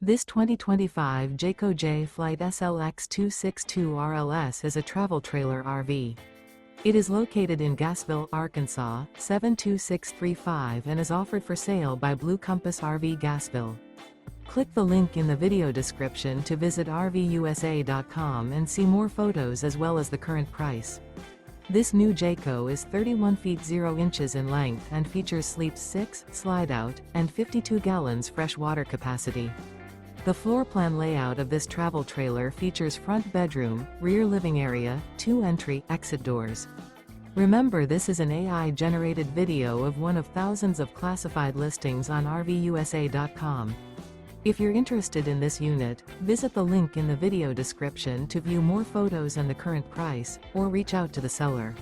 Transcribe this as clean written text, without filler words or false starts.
This 2025 Jayco Jay Flight SLX 262 RLS is a travel trailer RV. It is located in Gassville, Arkansas, 72635 and is offered for sale by Blue Compass RV Gassville. Click the link in the video description to visit RVUSA.com and see more photos as well as the current price. This new Jayco is 31 feet 0 inches in length and features sleeps 6, slide-out, and 52 gallons fresh water capacity. The floor plan layout of this travel trailer features front bedroom, rear living area, 2 entry/exit doors. Remember, this is an AI-generated video of one of thousands of classified listings on RVUSA.com. If you're interested in this unit, visit the link in the video description to view more photos and the current price, or reach out to the seller.